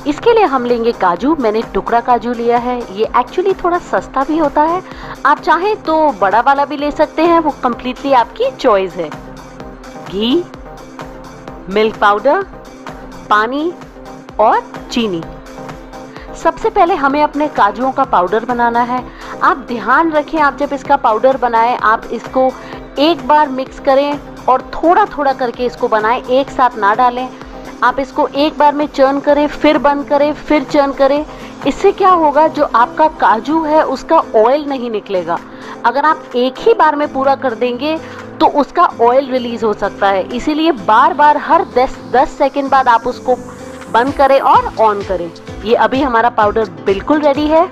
इसके लिए हम लेंगे काजू। मैंने टुकड़ा काजू लिया है, ये एक्चुअली थोड़ा सस्ता भी होता है। आप चाहें तो बड़ा वाला भी ले सकते हैं, वो कम्प्लीटली आपकी चॉइस है। घी, मिल्क पाउडर, पानी और चीनी। सबसे पहले हमें अपने काजुओं का पाउडर बनाना है। आप ध्यान रखें, आप जब इसका पाउडर बनाएं, आप इसको एक बार मिक्स करें और थोड़ा थोड़ा करके इसको बनाएं, एक साथ ना डालें। आप इसको एक बार में चर्न करें, फिर बंद करें, फिर चर्न करें। इससे क्या होगा, जो आपका काजू है उसका ऑयल नहीं निकलेगा। अगर आप एक ही बार में पूरा कर देंगे तो उसका ऑयल रिलीज हो सकता है। इसीलिए बार बार हर 10 सेकंड बाद आप उसको बंद करें और ऑन करें। ये अभी हमारा पाउडर बिल्कुल रेडी है।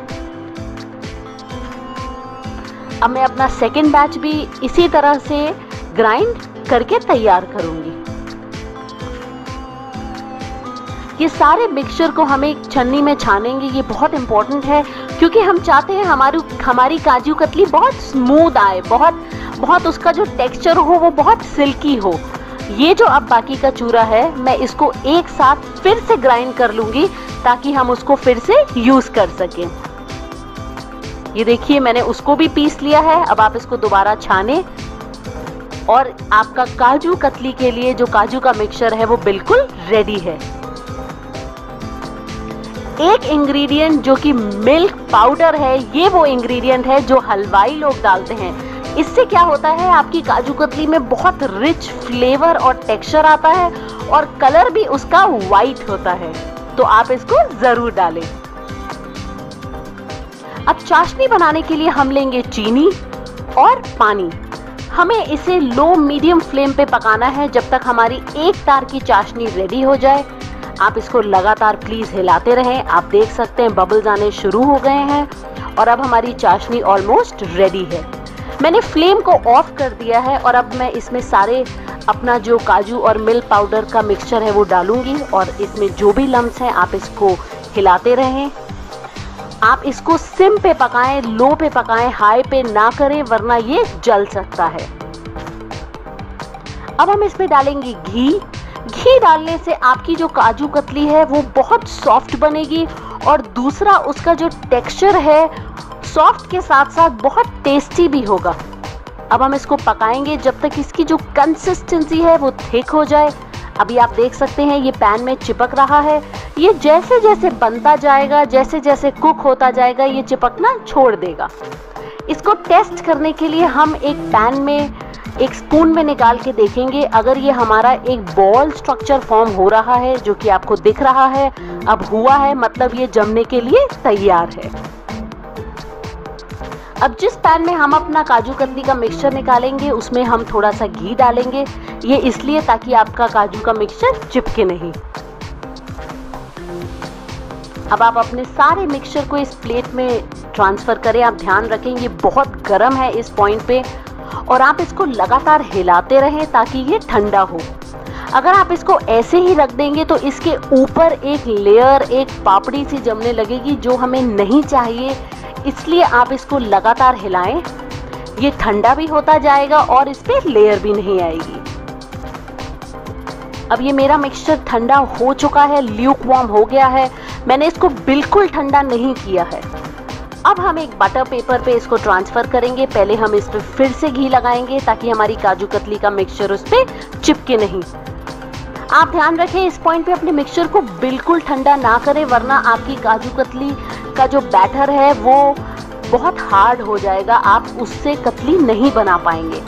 अब मैं अपना सेकंड बैच भी इसी तरह से ग्राइंड करके तैयार करूंगी। ये सारे मिक्सचर को हम एक छन्नी में छानेंगे। ये बहुत इंपॉर्टेंट है क्योंकि हम चाहते हैं हमारी काजू कतली बहुत स्मूथ आए, बहुत उसका जो टेक्सचर हो वो बहुत सिल्की हो। ये जो अब बाकी का चूरा है, मैं इसको एक साथ फिर से ग्राइंड कर लूंगी ताकि हम उसको फिर से यूज कर सकें। ये देखिए, मैंने उसको भी पीस लिया है। अब आप इसको दोबारा छाने और आपका काजू कतली के लिए जो काजू का मिक्सचर है वो बिल्कुल रेडी है। एक इंग्रेडिएंट जो कि मिल्क पाउडर है, ये वो इंग्रेडिएंट है जो हलवाई लोग डालते हैं। इससे क्या होता है, आपकी काजू कतली में बहुत रिच फ्लेवर और टेक्सचर आता है और कलर भी उसका वाइट होता है। तो आप इसको जरूर डालें। अब चाशनी बनाने के लिए हम लेंगे चीनी और पानी। हमें इसे लो मीडियम फ्लेम पे पकाना है जब तक हमारी एक तार की चाशनी रेडी हो जाए। आप इसको लगातार प्लीज हिलाते रहें। आप देख सकते हैं बबल्स आने शुरू हो गए हैं और अब हमारी चाशनी ऑलमोस्ट रेडी है। मैंने फ्लेम को ऑफ कर दिया है और अब मैं इसमें सारे अपना जो काजू और मिल्क पाउडर का मिक्सचर है वो डालूंगी और इसमें जो भी लम्स हैं आप इसको हिलाते रहें। आप इसको सिम पे पकाएं, लो पे पकाएं, हाई पे ना करें वरना ये जल सकता है। अब हम इसमें डालेंगे घी। घी डालने से आपकी जो काजू कतली है वो बहुत सॉफ्ट बनेगी और दूसरा उसका जो टेक्सचर है सॉफ्ट के साथ साथ बहुत टेस्टी भी होगा। अब हम इसको पकाएंगे जब तक इसकी जो कंसिस्टेंसी है वो थिक हो जाए। अभी आप देख सकते हैं ये पैन में चिपक रहा है। ये जैसे जैसे बनता जाएगा, जैसे जैसे कुक होता जाएगा, ये चिपकना छोड़ देगा। इसको टेस्ट करने के लिए हम एक पैन में एक स्पून में निकाल के देखेंगे। अगर ये हमारा एक बॉल स्ट्रक्चर फॉर्म हो रहा है, जो कि आपको दिख रहा है अब हुआ है, मतलब ये जमने के लिए तैयार है। अब जिस पैन में हम अपना काजू कतली का मिक्सचर निकालेंगे उसमें हम थोड़ा सा घी डालेंगे। ये इसलिए ताकि आपका काजू का मिक्सचर चिपके नहीं। अब आप अपने सारे मिक्सचर को इस प्लेट में ट्रांसफर करें। आप ध्यान रखें ये बहुत गर्म है इस पॉइंट पे और आप इसको लगातार हिलाते रहें ताकि ये ठंडा हो। अगर आप इसको ऐसे ही रख देंगे तो इसके ऊपर एक लेयर, एक पापड़ी सी जमने लगेगी जो हमें नहीं चाहिए। इसलिए आप इसको लगातार हिलाएं। ये ठंडा भी होता जाएगा और इस पे लेयर भी नहीं आएगी। अब ये मेरा मिक्सचर ठंडा हो चुका है, ल्यूक वार्म हो गया है। मैंने इसको बिल्कुल ठंडा नहीं किया है। अब हम एक बटर पेपर पे इसको ट्रांसफर करेंगे। पहले हम इस पे फिर से घी लगाएंगे ताकि हमारी काजू कतली का मिक्सचर उस पे चिपके नहीं। आप ध्यान रखें इस पॉइंट पे अपने मिक्सचर को बिल्कुल ठंडा ना करें वरना आपकी काजू कतली का जो बैटर है वो बहुत हार्ड हो जाएगा। आप उससे कतली नहीं बना पाएंगे।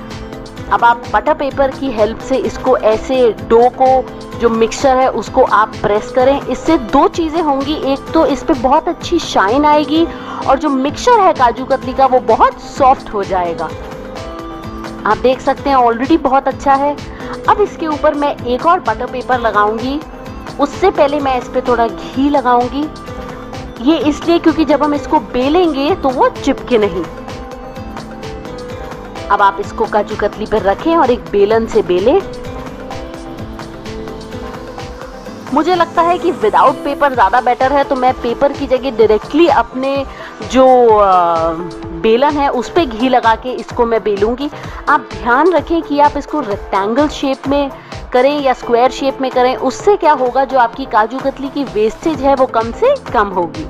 अब आप बटर पेपर की हेल्प से इसको ऐसे डो को, जो मिक्सचर है उसको आप प्रेस करें। इससे दो चीज़ें होंगी, एक तो इस पे बहुत अच्छी शाइन आएगी और जो मिक्सचर है काजू कतली का वो बहुत सॉफ्ट हो जाएगा। आप देख सकते हैं ऑलरेडी बहुत अच्छा है। अब इसके ऊपर मैं एक और बटर पेपर लगाऊंगी। उससे पहले मैं इस पे थोड़ा घी लगाऊंगी। ये इसलिए क्योंकि जब हम इसको बेलेंगे तो वो चिपके नहीं। अब आप इसको काजू कतली पर रखें और एक बेलन से बेलें। मुझे लगता है कि विदाउट पेपर ज़्यादा बेटर है, तो मैं पेपर की जगह डायरेक्टली अपने जो बेलन है उस पर घी लगा के इसको मैं बेलूंगी। आप ध्यान रखें कि आप इसको रेक्टेंगल शेप में करें या स्क्वायर शेप में करें, उससे क्या होगा, जो आपकी काजू कतली की वेस्टेज है वो कम से कम होगी।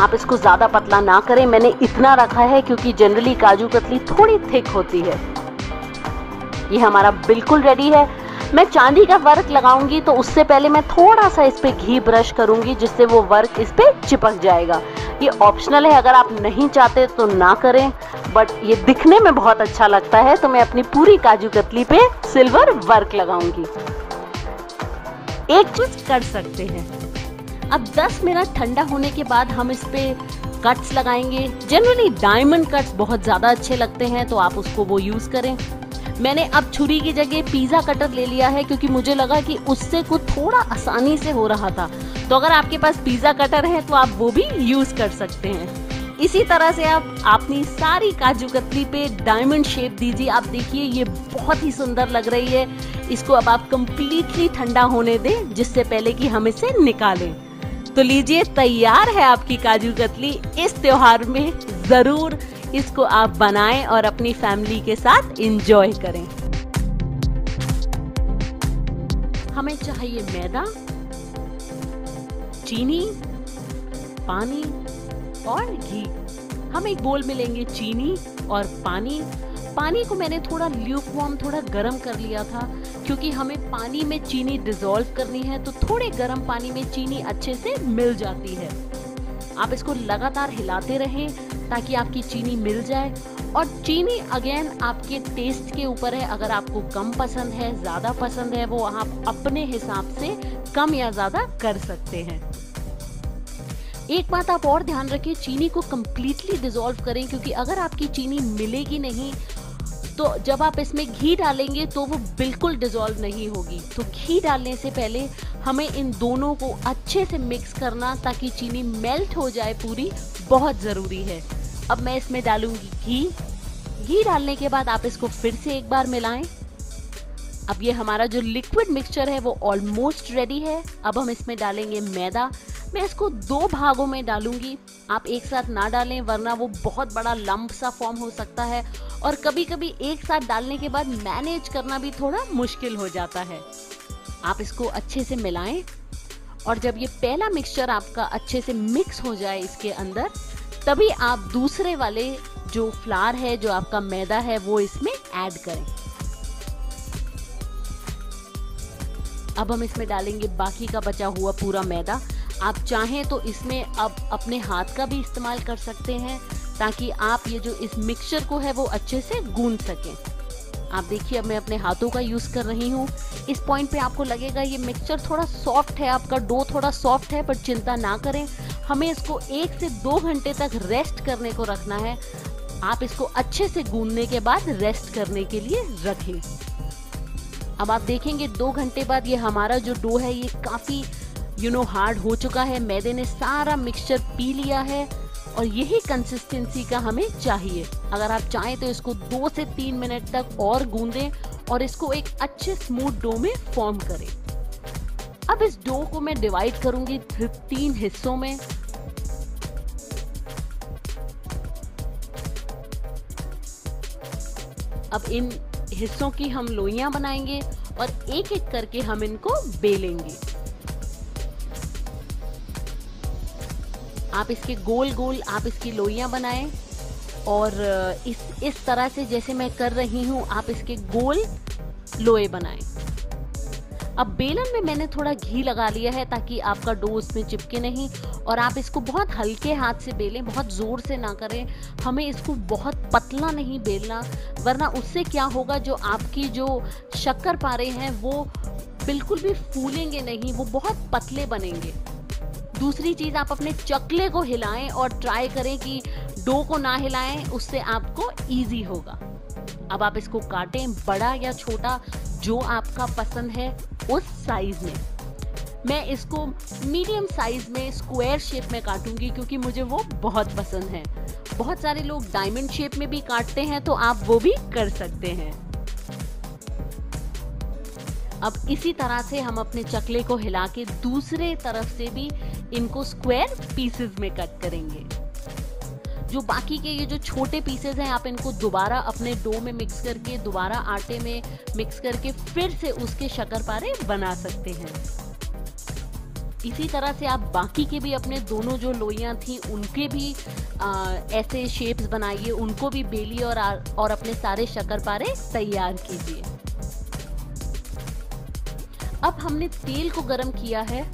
आप इसको ज्यादा पतला ना करें, मैंने इतना रखा है क्योंकि जनरली काजू कतली थोड़ी थिक होती है। ये हमारा बिल्कुल रेडी है। मैं चांदी का वर्क लगाऊंगी तो उससे पहले मैं थोड़ा सा इस पे घी ब्रश करूंगी, जिससे वो वर्क इस पे चिपक जाएगा। ये ऑप्शनल है, अगर आप नहीं चाहते तो ना करें, बट ये दिखने में बहुत अच्छा लगता है, तो मैं अपनी पूरी काजू कतली पे सिल्वर वर्क लगाऊंगी। एक चीज कर सकते हैं, अब 10 मिनट ठंडा होने के बाद हम इस पे कट्स लगाएंगे। जनरली डायमंड कट्स बहुत ज्यादा अच्छे लगते हैं, तो आप उसको वो यूज करें। मैंने अब छुरी की जगह पिज्जा कटर ले लिया है, क्योंकि मुझे लगा कि उससे कुछ थोड़ा आसानी से हो रहा था। तो अगर आपके पास पिज्जा कटर है तो आप वो भी यूज कर सकते हैं। इसी तरह से आप अपनी सारी काजू कतली पे डायमंड शेप दीजिए। आप देखिए ये बहुत ही सुंदर लग रही है। इसको अब आप कंप्लीटली ठंडा होने दें, जिससे पहले कि हम इसे निकालें। तो लीजिए, तैयार है आपकी काजू कतली। इस त्योहार में जरूर इसको आप बनाएं और अपनी फैमिली के साथ एंजॉय करें। हमें चाहिए मैदा, चीनी, पानी और घी। हम एक बोल में लेंगे चीनी और पानी। पानी को मैंने थोड़ा ल्यूकवार्म, थोड़ा गर्म कर लिया था, क्योंकि हमें पानी में चीनी डिसॉल्व करनी है, तो थोड़े गर्म पानी में चीनी अच्छे से मिल जाती है। आप इसको लगातार हिलाते रहें ताकि आपकी चीनी मिल जाए। और चीनी अगेन आपके टेस्ट के ऊपर है, अगर आपको कम पसंद है, ज्यादा पसंद है, वो आप अपने हिसाब से कम या ज्यादा कर सकते हैं। एक बात आप और ध्यान रखें, चीनी को कंप्लीटली डिसॉल्व करें, क्योंकि अगर आपकी चीनी मिलेगी नहीं तो जब आप इसमें घी डालेंगे तो वो बिल्कुल डिसॉल्व नहीं होगी। तो घी डालने से पहले हमें इन दोनों को अच्छे से मिक्स करना, ताकि चीनी मेल्ट हो जाए पूरी, बहुत ज़रूरी है। अब मैं इसमें डालूंगी घी। घी डालने के बाद आप इसको फिर से एक बार मिलाएं। अब ये हमारा जो लिक्विड मिक्सचर है वो ऑलमोस्ट रेडी है। अब हम इसमें डालेंगे मैदा। मैं इसको 2 भागों में डालूंगी। आप एक साथ ना डालें, वरना वो बहुत बड़ा लंप सा फॉर्म हो सकता है, और कभी कभी एक साथ डालने के बाद मैनेज करना भी थोड़ा मुश्किल हो जाता है। आप इसको अच्छे से मिलाएं, और जब ये पहला मिक्सचर आपका अच्छे से मिक्स हो जाए इसके अंदर, तभी आप दूसरे वाले जो फ्लावर है, जो आपका मैदा है, वो इसमें ऐड करें। अब हम इसमें डालेंगे बाकी का बचा हुआ पूरा मैदा। आप चाहें तो इसमें अब अपने हाथ का भी इस्तेमाल कर सकते हैं, ताकि आप ये जो इस मिक्सचर को है वो अच्छे से गूंद सकें। आप देखिए, अब मैं अपने हाथों का यूज कर रही हूँ। इस पॉइंट पे आपको लगेगा ये मिक्सचर थोड़ा सॉफ्ट है, आपका डो थोड़ा सॉफ्ट है, पर चिंता ना करें, हमें इसको 1 से 2 घंटे तक रेस्ट करने को रखना है। आप इसको अच्छे से गूंदने के बाद रेस्ट करने के लिए रखें। अब आप देखेंगे 2 घंटे बाद ये हमारा जो डो है ये काफी हार्ड हो चुका है। मैदे ने सारा मिक्सचर पी लिया है, और यही कंसिस्टेंसी का हमें चाहिए। अगर आप चाहें तो इसको 2 से 3 मिनट तक और गूंदें, और इसको एक अच्छे स्मूथ डो में फॉर्म करें। अब इस डो को मैं डिवाइड करूंगी 3 हिस्सों में। अब इन हिस्सों की हम लोइयां बनाएंगे, और एक एक करके हम इनको बेलेंगे। आप इसके गोल गोल आप इसकी लोइयां बनाएं, और इस तरह से जैसे मैं कर रही हूं, आप इसके गोल लोए बनाएं। अब बेलन में मैंने थोड़ा घी लगा लिया है, ताकि आपका डो उसमें चिपके नहीं, और आप इसको बहुत हल्के हाथ से बेलें, बहुत जोर से ना करें। हमें इसको बहुत पतला नहीं बेलना, वरना उससे क्या होगा, जो आपकी जो शक्करपारे हैं वो बिल्कुल भी फूलेंगे नहीं, वो बहुत पतले बनेंगे। दूसरी चीज, आप अपने चकले को हिलाएं और ट्राई करें कि डो को ना हिलाएं, उससे आपको इजी होगा। अब आप इसको काटें, बड़ा या छोटा जो आपका पसंद है उस साइज में। मैं इसको मीडियम साइज में स्क्वायर शेप में काटूंगी, क्योंकि मुझे वो बहुत पसंद है। बहुत सारे लोग डायमंड शेप में भी काटते हैं, तो आप वो भी कर सकते हैं। अब इसी तरह से हम अपने चकले को हिला के दूसरे तरफ से भी इनको स्क्वायर पीसेस में कट करेंगे। जो बाकी के ये जो छोटे पीसेस हैं आप इनको दोबारा अपने डो में मिक्स करके, दोबारा आटे में मिक्स करके फिर से उसके शक्करपारे बना सकते हैं। इसी तरह से आप बाकी के भी अपने दोनों जो लोइयां थी उनके भी ऐसे शेप्स बनाइए, उनको भी बेलिए और अपने सारे शक्करपारे तैयार कीजिए। अब हमने तेल को गरम किया है।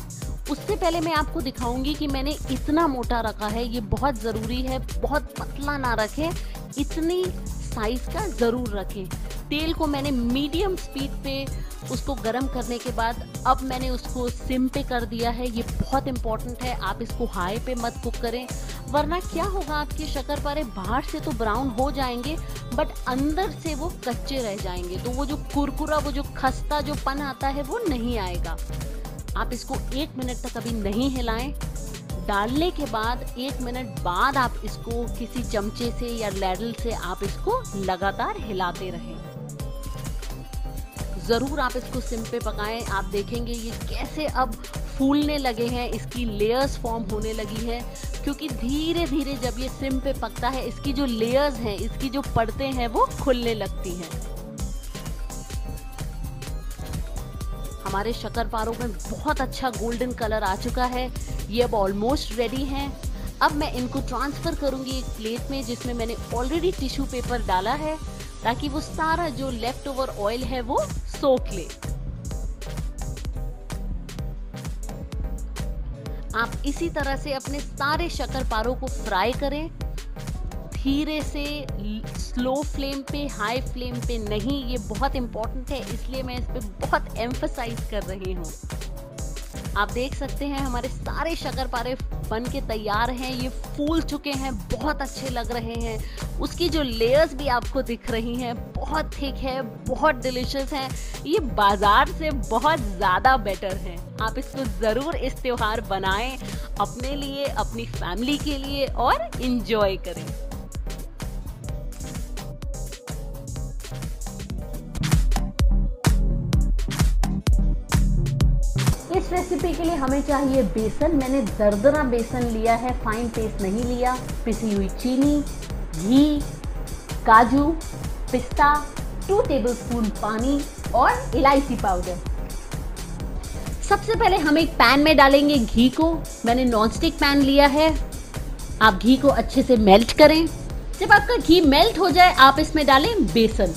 उससे पहले मैं आपको दिखाऊंगी कि मैंने इतना मोटा रखा है, ये बहुत ज़रूरी है, बहुत पतला ना रखें, इतनी साइज का ज़रूर रखें। तेल को मैंने मीडियम स्पीड पे उसको गरम करने के बाद अब मैंने उसको सिम पे कर दिया है। ये बहुत इंपॉर्टेंट है, आप इसको हाई पे मत कुक करें, वरना क्या होगा आपके शक्करपारे बाहर से तो ब्राउन हो जाएंगे बट अंदर से वो कच्चे रह जाएंगे, तो वो जो कुरकुरा, वो जो खस्ता जो पन आता है वो नहीं आएगा। आप इसको 1 मिनट तक अभी नहीं हिलाएं। डालने के बाद 1 मिनट बाद आप इसको किसी चमचे से या लैडल से आप इसको लगातार हिलाते रहें। ज़रूर आप इसको सिम पे पकाएं। आप देखेंगे ये कैसे अब फूलने लगे हैं, इसकी लेयर्स फॉर्म होने लगी हैं, क्योंकि धीरे धीरे जब ये सिम पे पकता है इसकी जो लेयर्स हैं, इसकी जो परतें हैं वो खुलने लगती हैं। हमारे शक्करपारों में बहुत अच्छा गोल्डन कलर आ चुका है, ये अब ऑलमोस्ट रेडी हैं। अब मैं इनको ट्रांसफ़र करूंगी एक प्लेट में जिसमें मैंने ऑलरेडी टिश्यू पेपर डाला है, ताकि वो सारा जो लेफ्ट ओवर ऑयल है वो सोख ले। आप इसी तरह से अपने सारे शक्करपारों को फ्राई करें, धीरे से, स्लो फ्लेम पे, हाई फ्लेम पे नहीं। ये बहुत इंपॉर्टेंट है, इसलिए मैं इस पे बहुत एम्फसाइज कर रही हूँ। आप देख सकते हैं हमारे सारे शक्करपारे बन के तैयार हैं, ये फूल चुके हैं, बहुत अच्छे लग रहे हैं। उसकी जो लेयर्स भी आपको दिख रही हैं बहुत थिक है, बहुत डिलिशियस हैं, ये बाजार से बहुत ज़्यादा बेटर है। आप इसको ज़रूर इस त्योहार बनाएं अपने लिए, अपनी फैमिली के लिए और इंजॉय करें। इस रेसिपी के लिए हमें चाहिए बेसन। मैंने दरदरा बेसन लिया है, फाइन पेस्ट नहीं लिया। पिसी हुई चीनी, घी, काजू, पिस्ता, 2 टेबलस्पून पानी और इलायची पाउडर। सबसे पहले हम एक पैन में डालेंगे घी को। मैंने नॉनस्टिक पैन लिया है। आप घी को अच्छे से मेल्ट करें। जब आपका घी मेल्ट हो जाए आप इसमें डालें बेसन।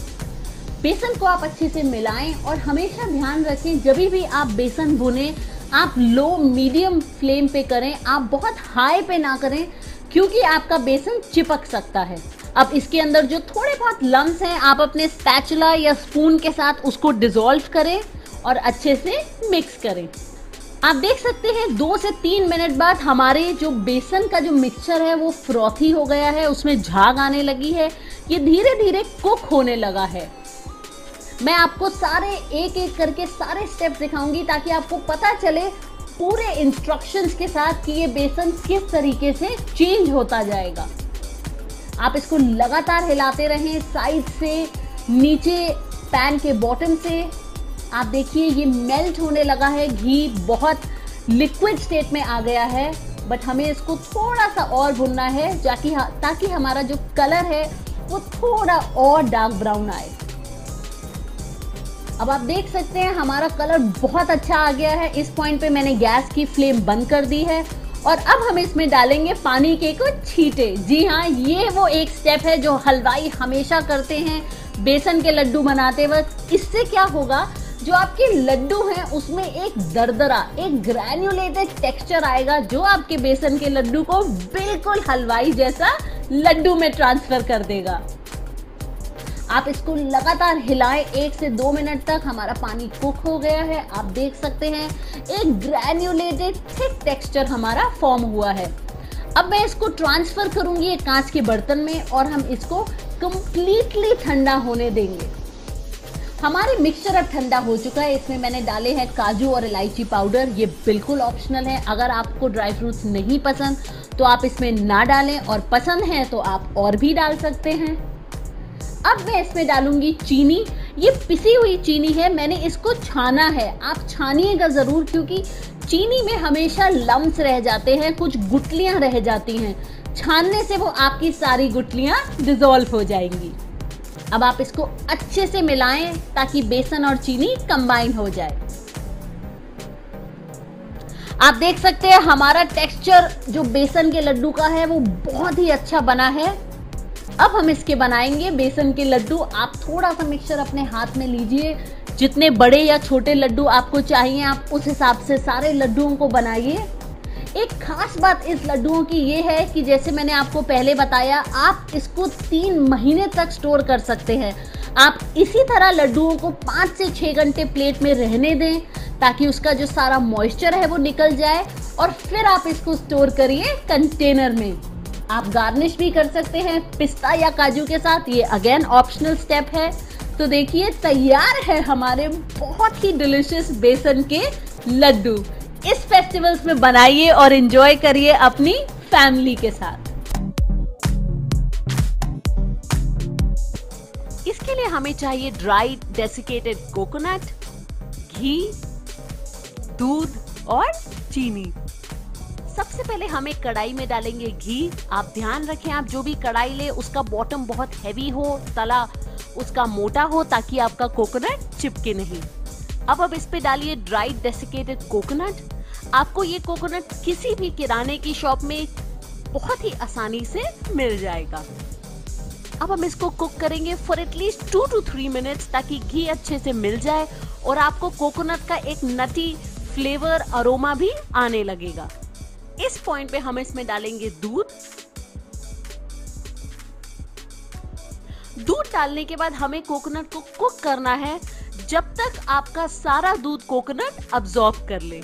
बेसन को आप अच्छे से मिलाएं और हमेशा ध्यान रखें जब भी आप बेसन भुनें आप लो मीडियम फ्लेम पे करें, आप बहुत हाई पे ना करें, क्योंकि आपका बेसन चिपक सकता है। अब इसके अंदर जो थोड़े बहुत लम्स हैं आप अपने स्पैचुला या स्पून के साथ उसको डिसॉल्व करें और अच्छे से मिक्स करें। आप देख सकते हैं 2 से 3 मिनट बाद हमारे जो बेसन का जो मिक्सचर है वो फ्रॉथी हो गया है, उसमें झाग आने लगी है, ये धीरे धीरे कुक होने लगा है। मैं आपको सारे एक एक करके सारे स्टेप्स दिखाऊंगी ताकि आपको पता चले पूरे इंस्ट्रक्शंस के साथ कि ये बेसन किस तरीके से चेंज होता जाएगा। आप इसको लगातार हिलाते रहें, साइड से, नीचे पैन के बॉटम से। आप देखिए ये मेल्ट होने लगा है, घी बहुत लिक्विड स्टेट में आ गया है, बट हमें इसको थोड़ा सा और भुनना है ताकि हमारा जो कलर है वो थोड़ा और डार्क ब्राउन आए। अब आप देख सकते हैं हमारा कलर बहुत अच्छा आ गया है। इस पॉइंट पे मैंने गैस की फ्लेम बंद कर दी है और अब हम इसमें डालेंगे पानी के कुछ छींटे। जी हाँ, ये वो एक स्टेप है जो हलवाई हमेशा करते हैं बेसन के लड्डू बनाते वक्त। इससे क्या होगा, जो आपके लड्डू हैं उसमें एक दरदरा, एक ग्रैन्युलेटेड टेक्सचर आएगा जो आपके बेसन के लड्डू को बिल्कुल हलवाई जैसा लड्डू में ट्रांसफर कर देगा। आप इसको लगातार हिलाएं 1 से 2 मिनट तक। हमारा पानी कुक हो गया है, आप देख सकते हैं एक ग्रैन्युलेटेड थिक टेक्सचर हमारा फॉर्म हुआ है। अब मैं इसको ट्रांसफर करूंगी एक कांच के बर्तन में और हम इसको कंप्लीटली ठंडा होने देंगे। हमारे मिक्सचर अब ठंडा हो चुका है। इसमें मैंने डाले हैं काजू और इलायची पाउडर। ये बिल्कुल ऑप्शनल है, अगर आपको ड्राई फ्रूट्स नहीं पसंद तो आप इसमें ना डालें, और पसंद है तो आप और भी डाल सकते हैं। अब मैं इसमें डालूंगी चीनी। ये पिसी हुई चीनी है, मैंने इसको छाना है। आप छानिएगा ज़रूर, क्योंकि चीनी में हमेशा लम्स रह जाते हैं, कुछ गुठलियाँ रह जाती हैं। छानने से वो आपकी सारी गुठलियां डिसॉल्व हो जाएंगी। अब आप इसको अच्छे से मिलाएं ताकि बेसन और चीनी कंबाइन हो जाए। आप देख सकते हैं हमारा टेक्सचर जो बेसन के लड्डू का है वो बहुत ही अच्छा बना है। अब हम इसके बनाएंगे बेसन के लड्डू। आप थोड़ा सा मिक्सचर अपने हाथ में लीजिए, जितने बड़े या छोटे लड्डू आपको चाहिए आप उस हिसाब से सारे लड्डुओं को बनाइए। एक खास बात इस लड्डुओं की ये है कि जैसे मैंने आपको पहले बताया, आप इसको 3 महीने तक स्टोर कर सकते हैं। आप इसी तरह लड्डुओं को 5 से 6 घंटे प्लेट में रहने दें ताकि उसका जो सारा मॉइस्चर है वो निकल जाए, और फिर आप इसको स्टोर करिए कंटेनर में। आप गार्निश भी कर सकते हैं पिस्ता या काजू के साथ, ये अगेन ऑप्शनल स्टेप है। तो देखिए तैयार है हमारे बहुत ही डिलिशियस बेसन के लड्डू। इस फेस्टिवल्स में बनाइए और एंजॉय करिए अपनी फैमिली के साथ। इसके लिए हमें चाहिए ड्राइड डेसिकेटेड कोकोनट, घी, दूध और चीनी। सबसे पहले हमें कढ़ाई में डालेंगे घी। आप ध्यान रखें, आप जो भी कढ़ाई ले उसका बॉटम बहुत हैवी हो, तला उसका मोटा हो, ताकि आपका कोकोनट चिपके नहीं। अब इस पे डालिए ड्राइड डेसिकेटेड कोकोनट। आपको ये कोकोनट किसी भी किराने की शॉप में बहुत ही आसानी से मिल जाएगा। अब हम इसको कुक करेंगे फॉर एटलीस्ट 2 to 3 मिनट्स ताकि घी अच्छे से मिल जाए और आपको कोकोनट का एक नटी फ्लेवर अरोमा भी आने लगेगा। इस पॉइंट पे हम इसमें डालेंगे दूध। दूध डालने के बाद हमें कोकोनट को कुक करना है जब तक आपका सारा दूध कोकोनट अब्सॉर्ब कर ले।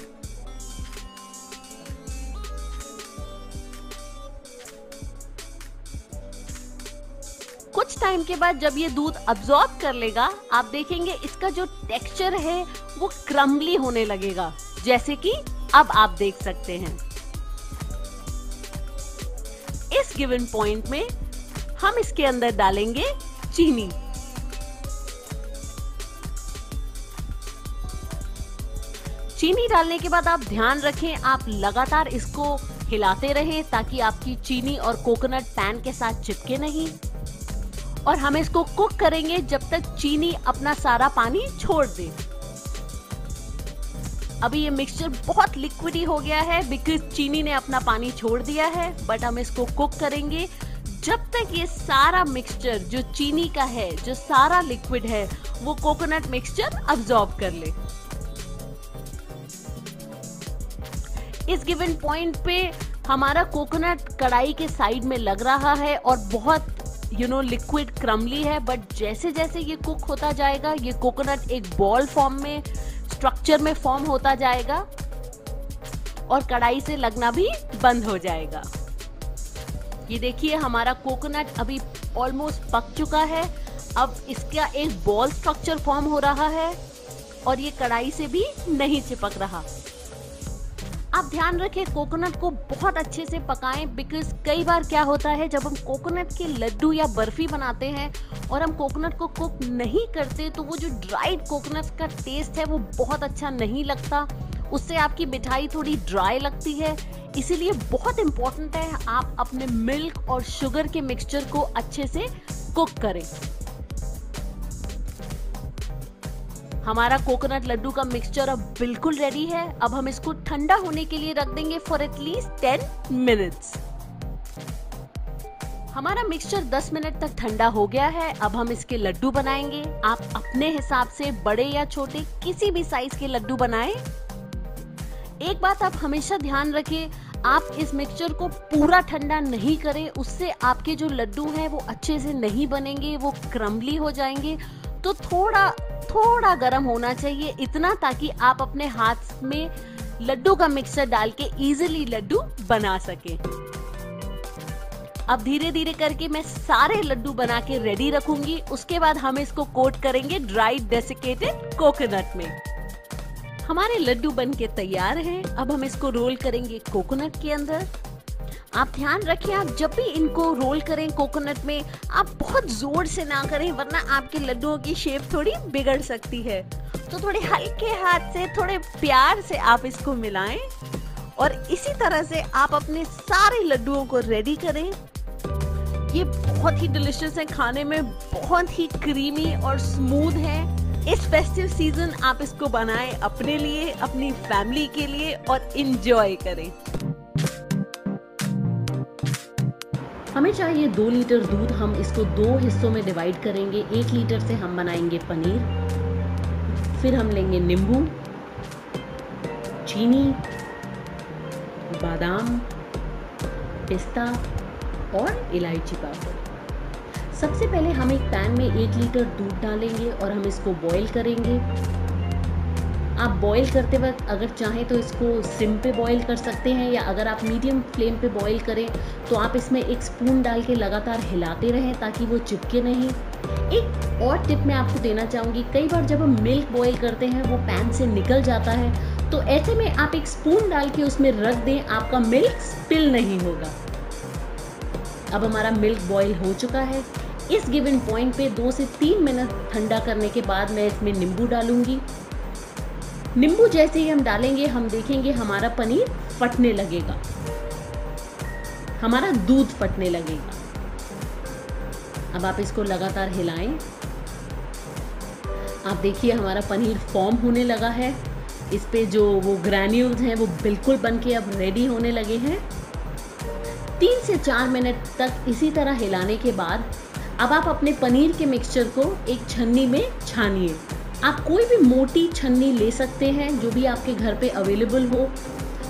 कुछ टाइम के बाद जब ये दूध अब्सॉर्ब कर लेगा, आप देखेंगे इसका जो टेक्सचर है वो क्रम्बली होने लगेगा, जैसे कि अब आप देख सकते हैं। इस गिवन पॉइंट में हम इसके अंदर डालेंगे चीनी। चीनी डालने के बाद आप ध्यान रखें, आप लगातार इसको हिलाते रहें ताकि आपकी चीनी और कोकोनट पैन के साथ चिपके नहीं। और हम इसको कुक करेंगे जब तक चीनी अपना सारा पानी छोड़ दे। अभी ये मिक्सचर बहुत लिक्विडी हो गया है बिकॉज चीनी ने अपना पानी छोड़ दिया है, बट हम इसको कुक करेंगे जब तक ये सारा मिक्सचर जो चीनी का है, जो सारा लिक्विड है, वो कोकोनट मिक्सचर अब्सॉर्ब कर ले। इस गिवन पॉइंट पे हमारा कोकोनट कढ़ाई के साइड में लग रहा है और बहुत लिक्विड क्रम्बली है, बट जैसे जैसे ये कुक होता जाएगा ये कोकोनट एक बॉल फॉर्म में, स्ट्रक्चर में फॉर्म होता जाएगा और कढ़ाई से लगना भी बंद हो जाएगा। ये देखिए हमारा कोकोनट अभी ऑलमोस्ट पक चुका है। अब इसका एक बॉल स्ट्रक्चर फॉर्म हो रहा है और ये कढ़ाई से भी नहीं चिपक रहा। आप ध्यान रखें कोकोनट को बहुत अच्छे से पकाएं, बिकॉज कई बार क्या होता है जब हम कोकोनट के लड्डू या बर्फी बनाते हैं और हम कोकोनट को कुक नहीं करते तो वो जो ड्राइड कोकोनट का टेस्ट है वो बहुत अच्छा नहीं लगता, उससे आपकी मिठाई थोड़ी ड्राई लगती है। इसीलिए बहुत इंपॉर्टेंट है आप अपने मिल्क और शुगर के मिक्सचर को अच्छे से कुक करें। हमारा कोकोनट लड्डू का मिक्सचर अब बिल्कुल रेडी है। अब हम इसको ठंडा होने के लिए रख देंगे फॉर एटलीस्ट 10 मिनट्स। हमारा मिक्सचर 10 मिनट तक ठंडा हो गया है। अब हम इसके लड्डू बनाएंगे। आप अपने हिसाब से बड़े या छोटे किसी भी साइज के लड्डू बनाएं। एक बात आप हमेशा ध्यान रखें, आप इस मिक्सचर को पूरा ठंडा नहीं करें, उससे आपके जो लड्डू हैं वो अच्छे से नहीं बनेंगे, वो क्रम्बली हो जाएंगे। तो थोड़ा गर्म होना चाहिए, इतना ताकि आप अपने हाथ में लड्डू का मिक्सचर डाल के इजीली लड्डू बना सके। अब धीरे धीरे करके मैं सारे लड्डू बना के रेडी रखूंगी। उसके बाद हम इसको कोट करेंगे ड्राइड डेसिकेटेड कोकोनट में। हमारे लड्डू बन के तैयार हैं। अब हम इसको रोल करेंगे कोकोनट के अंदर। आप ध्यान रखें, आप जब भी इनको रोल करें कोकोनट में, आप बहुत जोर से ना करें वरना आपके लड्डुओं की शेप थोड़ी बिगड़ सकती है। तो थोड़े हल्के हाथ से, थोड़े प्यार से आप इसको मिलाएं और इसी तरह से आप अपने सारे लड्डुओं को रेडी करें। ये बहुत ही डिलिशियस है, खाने में बहुत ही क्रीमी और स्मूथ है। इस फेस्टिव सीजन आप इसको बनाएं अपने लिए, अपनी फैमिली के लिए और इंजॉय करें। हमें चाहिए 2 लीटर दूध। हम इसको 2 हिस्सों में डिवाइड करेंगे। 1 लीटर से हम बनाएंगे पनीर, फिर हम लेंगे नींबू, चीनी, बादाम, पिस्ता और इलायची पाउडर। सबसे पहले हम एक पैन में 1 लीटर दूध डालेंगे और हम इसको बॉईल करेंगे। आप बॉईल करते वक्त अगर चाहें तो इसको सिम पे बॉईल कर सकते हैं, या अगर आप मीडियम फ्लेम पे बॉईल करें तो आप इसमें 1 स्पून डाल के लगातार हिलाते रहें ताकि वो चिपके नहीं। एक और टिप मैं आपको देना चाहूँगी, कई बार जब हम मिल्क बॉईल करते हैं वो पैन से निकल जाता है, तो ऐसे में आप 1 स्पून डाल के उसमें रख दें, आपका मिल्क स्पिल नहीं होगा। अब हमारा मिल्क बॉईल हो चुका है। इस गिवन पॉइंट पे 2 से 3 मिनट ठंडा करने के बाद मैं इसमें नींबू डालूंगी। नींबू जैसे ही हम डालेंगे हम देखेंगे हमारा पनीर फटने लगेगा, हमारा दूध फटने लगेगा। अब आप इसको लगातार हिलाएं। आप देखिए हमारा पनीर फॉर्म होने लगा है। इस पे जो वो ग्रैन्यूल्स हैं वो बिल्कुल बनके अब रेडी होने लगे हैं। 3 से 4 मिनट तक इसी तरह हिलाने के बाद अब आप अपने पनीर के मिक्सचर को एक छन्नी में छानिए। आप कोई भी मोटी छन्नी ले सकते हैं जो भी आपके घर पे अवेलेबल हो,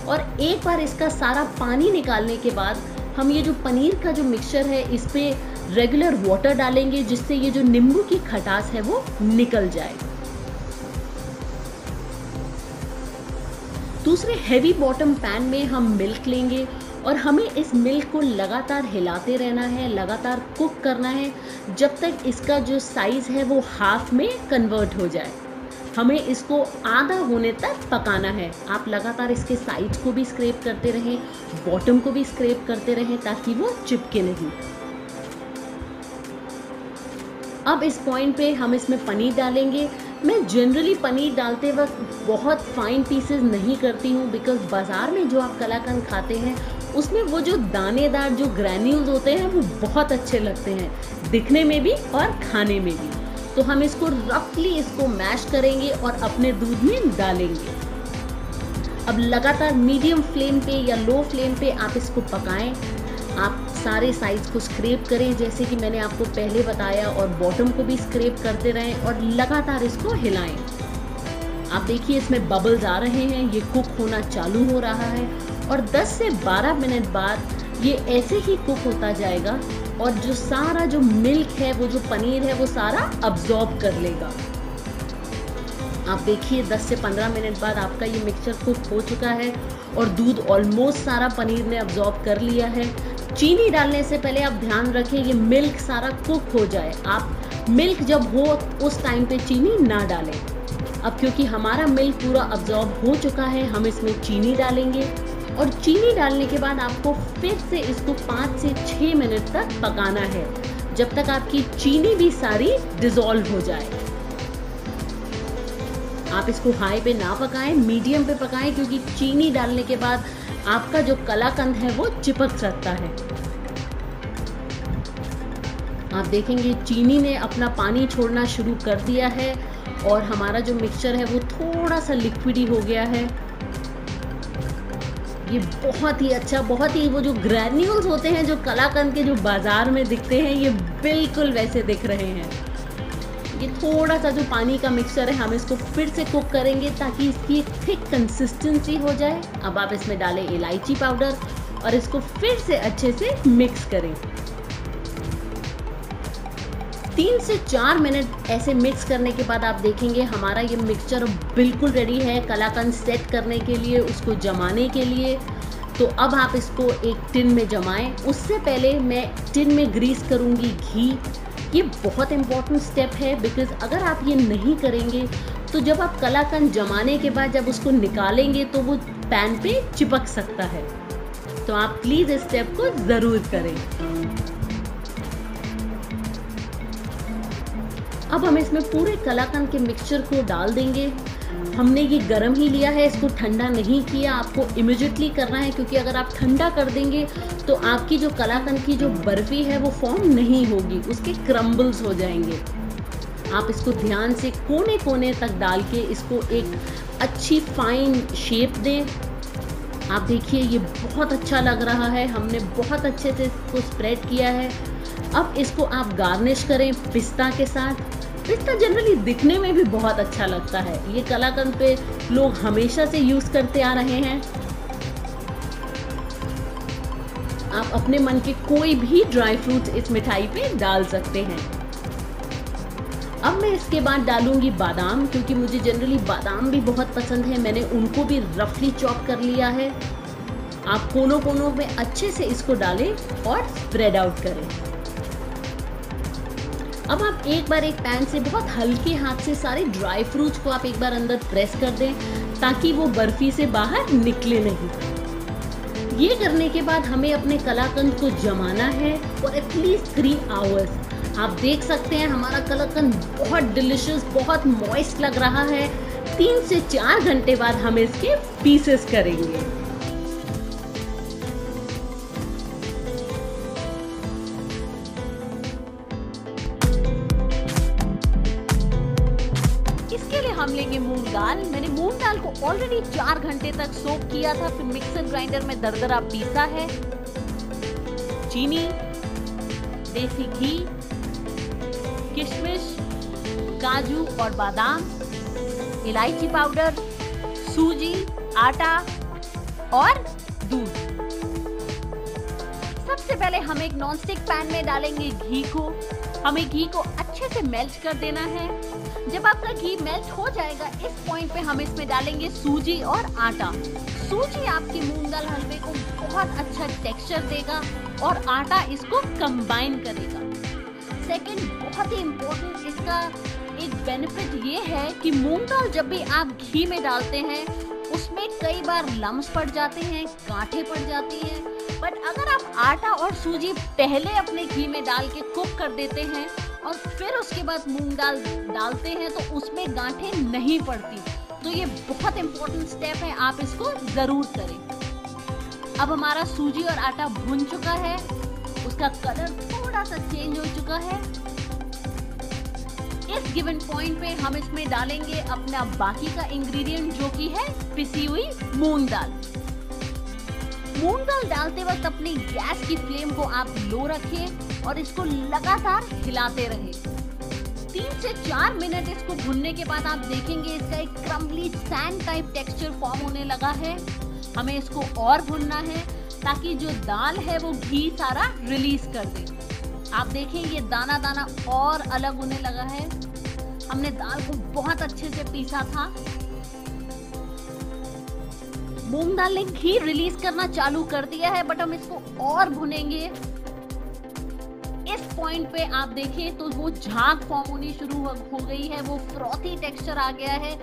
और एक बार इसका सारा पानी निकालने के बाद हम ये जो पनीर का जो मिक्सचर है इस पे रेगुलर वाटर डालेंगे, जिससे ये जो नींबू की खटास है वो निकल जाए। दूसरे हैवी बॉटम पैन में हम मिल्क लेंगे और हमें इस मिल्क को लगातार हिलाते रहना है, लगातार कुक करना है जब तक इसका जो साइज़ है वो हाफ में कन्वर्ट हो जाए। हमें इसको आधा होने तक पकाना है। आप लगातार इसके साइड्स को भी स्क्रैप करते रहें, बॉटम को भी स्क्रैप करते रहें ताकि वो चिपके नहीं। अब इस पॉइंट पे हम इसमें पनीर डालेंगे। मैं जनरली पनीर डालते वक्त बहुत फाइन पीसेस नहीं करती हूँ, बिकॉज बाज़ार में जो आप कलाकंद खाते हैं उसमें वो जो दानेदार जो ग्रैन्यूल्स होते हैं वो बहुत अच्छे लगते हैं, दिखने में भी और खाने में भी। तो हम इसको रफली इसको मैश करेंगे और अपने दूध में डालेंगे। अब लगातार मीडियम फ्लेम पे या लो फ्लेम पे आप इसको पकाएं। आप सारे साइड्स को स्क्रैप करें जैसे कि मैंने आपको पहले बताया, और बॉटम को भी स्क्रैप करते रहें और लगातार इसको हिलाएं। आप देखिए इसमें बबल्स आ रहे हैं, ये कुक होना चालू हो रहा है और 10 से 12 मिनट बाद ये ऐसे ही कुक होता जाएगा और जो सारा जो मिल्क है, वो जो पनीर है, वो सारा अब्जॉर्ब कर लेगा। आप देखिए 10 से 15 मिनट बाद आपका ये मिक्सचर कुक हो चुका है और दूध ऑलमोस्ट सारा पनीर ने अब्जॉर्ब कर लिया है। चीनी डालने से पहले आप ध्यान रखें ये मिल्क सारा कुक हो जाए। आप मिल्क जब हो उस टाइम पे चीनी ना डालें। अब क्योंकि हमारा मिल्क पूरा अब्जॉर्ब हो चुका है, हम इसमें चीनी डालेंगे और चीनी डालने के बाद आपको फिर से इसको 5 से 6 मिनट तक पकाना है, जब तक आपकी चीनी भी सारी डिसॉल्व हो जाए। आप इसको हाई पे ना पकाएं, मीडियम पे पकाएं, क्योंकि चीनी डालने के बाद आपका जो कलाकंद है वो चिपक सकता है। आप देखेंगे चीनी ने अपना पानी छोड़ना शुरू कर दिया है और हमारा जो मिक्सचर है वो थोड़ा सा लिक्विडी हो गया है। ये बहुत ही अच्छा, बहुत ही वो जो ग्रैन्यूल्स होते हैं जो कलाकंद के जो बाजार में दिखते हैं, ये बिल्कुल वैसे दिख रहे हैं। ये थोड़ा सा जो पानी का मिक्सचर है हम इसको फिर से कुक करेंगे ताकि इसकी एक थिक कंसिस्टेंसी हो जाए। अब आप इसमें डालें इलायची पाउडर और इसको फिर से अच्छे से मिक्स करें। 3 से 4 मिनट ऐसे मिक्स करने के बाद आप देखेंगे हमारा ये मिक्सचर बिल्कुल रेडी है कलाकंद सेट करने के लिए, उसको जमाने के लिए। तो अब आप इसको एक टिन में जमाएं। उससे पहले मैं टिन में ग्रीस करूँगी घी। ये बहुत इम्पॉर्टेंट स्टेप है, बिकॉज अगर आप ये नहीं करेंगे तो जब आप कलाकंद जमाने के बाद जब उसको निकालेंगे तो वो पैन पे चिपक सकता है। तो आप प्लीज़ इस स्टेप को ज़रूर करें। अब हम इसमें पूरे कलाकंद के मिक्सचर को डाल देंगे। हमने ये गर्म ही लिया है, इसको ठंडा नहीं किया। आपको इमिडिएटली करना है, क्योंकि अगर आप ठंडा कर देंगे तो आपकी जो कलाकंद की जो बर्फी है वो फॉर्म नहीं होगी, उसके क्रम्बल्स हो जाएंगे। आप इसको ध्यान से कोने कोने तक डाल के इसको एक अच्छी फाइन शेप दें। आप देखिए ये बहुत अच्छा लग रहा है, हमने बहुत अच्छे से इसको स्प्रेड किया है। अब इसको आप गार्निश करें पिस्ता के साथ। पिस्ता जनरली दिखने में भी बहुत अच्छा लगता है, ये कलाकंद पे लोग हमेशा से यूज करते आ रहे हैं। आप अपने मन के कोई भी ड्राई फ्रूट्स इस मिठाई पे डाल सकते हैं। अब मैं इसके बाद डालूंगी बादाम, क्योंकि मुझे जनरली बादाम भी बहुत पसंद है। मैंने उनको भी रफली चॉप कर लिया है। आप कोनों कोनों में अच्छे से इसको डालें और स्प्रेड आउट करें। अब आप एक बार एक पैन से बहुत हल्के हाथ से सारे ड्राई फ्रूट्स को आप एक बार अंदर प्रेस कर दें, ताकि वो बर्फी से बाहर निकले नहीं। ये करने के बाद हमें अपने कलाकंद को जमाना है फॉर एटलीस्ट 3 आवर्स। आप देख सकते हैं हमारा कलाकंद बहुत डिलिशियस, बहुत मॉइस्ट लग रहा है। 3 से 4 घंटे बाद हम इसके पीसेस करेंगे। इसके लिए हम लेंगे मूंग दाल। मैंने मूंग दाल को ऑलरेडी 4 घंटे तक सोक किया था, फिर मिक्सर ग्राइंडर में दरदरा पीसा है। चीनी, देसी घी, किशमिश, काजू और बादाम, इलायची पाउडर, सूजी, आटा और दूध। सबसे पहले हम एक नॉनस्टिक पैन में डालेंगे घी को। हमें घी को अच्छे से मेल्ट कर देना है। जब आपका घी मेल्ट हो जाएगा, इस पॉइंट पे हम इसमें डालेंगे सूजी और आटा। सूजी आपके मूंग दाल हलवे को बहुत अच्छा टेक्सचर देगा और आटा इसको कंबाइन करेगा। सेकंड, बहुत ही इम्पोर्टेंट इसका एक बेनिफिट ये है कि मूंग दाल जब भी आप घी में डालते हैं उसमें कई बार लम्स पड़ जाते हैं, गांठें पड़ जाती हैं। बट अगर आप आटा और सूजी पहले अपने घी में डाल के कुक कर देते हैं और फिर उसके बाद मूंग दाल डालते हैं तो उसमें गांठें नहीं पड़ती। तो ये बहुत इम्पोर्टेंट स्टेप है, आप इसको जरूर करें। अब हमारा सूजी और आटा भुन चुका है, उसका कलर थोड़ा सा चेंज हो चुका है। इस गिवन पॉइंट पे हम इसमें डालेंगे अपना बाकी का इंग्रेडिएंट, जो कि है पिसी हुई मूंग दाल। मूंग दाल डालते वक्त अपनी गैस की फ्लेम को आप लो रखें और इसको लगातार हिलाते रहें। 3 से 4 मिनट इसको भुनने के बाद आप देखेंगे इसका एक crumbly sand type texture form होने लगा है। हमें इसको और भुनना है ताकि जो दाल है वो घी सारा रिलीज कर दे। आप देखें ये दाना दाना और अलग होने लगा है। हमने दाल को बहुत अच्छे से पीसा था। मूंग दाल ने घी रिलीज करना चालू कर दिया है, बट हम इसको और भुनेंगे। इस पॉइंट पे आप देखें तो वो झाग फॉर्म होनी शुरू हो गई है, वो फ्रॉथी टेक्सचर आ गया है।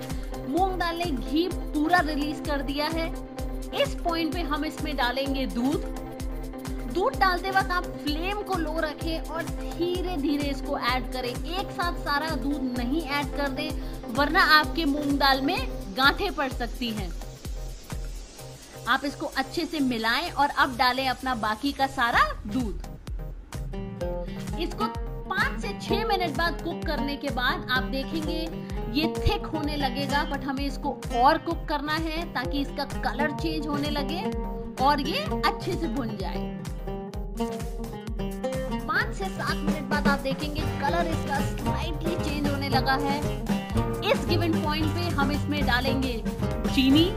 मूंग दाल ने घी पूरा रिलीज कर दिया है। इस पॉइंट पे हम इसमें डालेंगे दूध। दूध डालते वक्त आप फ्लेम को लो रखें और धीरे धीरे इसको ऐड करें। एक साथ सारा दूध नहीं ऐड कर दें, वरना आपके मूंग दाल में गांठें पड़ सकती हैं। आप इसको अच्छे से मिलाएं और अब डालें अपना बाकी का सारा दूध। इसको 5 से 6 मिनट बाद कुक करने के बाद आप देखेंगे ये थिक होने लगेगा, बट हमें इसको और कुक करना है ताकि इसका कलर चेंज होने लगे और ये अच्छे से भुन जाए। 5 से 7 मिनट बाद आप देखेंगे कलर इसका स्लाइटली चेंज होने लगा है। इस गिवन पॉइंट पे हम इसमें डालेंगे चीनी।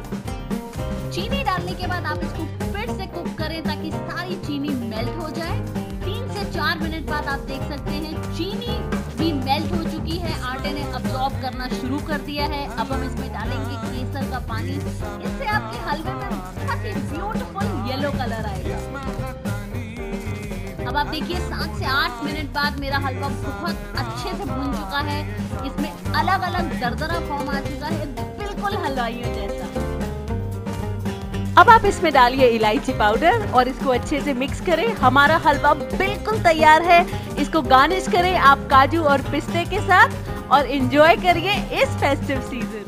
चीनी डालने के बाद आप इसको फिर से कुक करें ताकि सारी चीनी मेल्ट हो जाए। 3 से 4 मिनट बाद आप देख सकते हैं चीनी भी मेल्ट हो चुकी है, आटे ने अब्सॉर्ब करना शुरू कर दिया है। अब हम इसमें डालेंगे केसर का पानी। इससे आपके हलवे में बहुत ही ब्यूटीफुल येलो कलर आएगा। अब आप देखिए 7 से 8 मिनट बाद मेरा हलवा बहुत अच्छे से भुन चुका है। इसमें अलग अलग दरदरा फॉर्म आ चुका है, बिल्कुल हलवाइयों जैसा। अब आप इसमें डालिए इलायची पाउडर और इसको अच्छे से मिक्स करें। हमारा हलवा बिल्कुल तैयार है। इसको गार्निश करें आप काजू और पिस्ते के साथ और एंजॉय करिए इस फेस्टिव सीजन।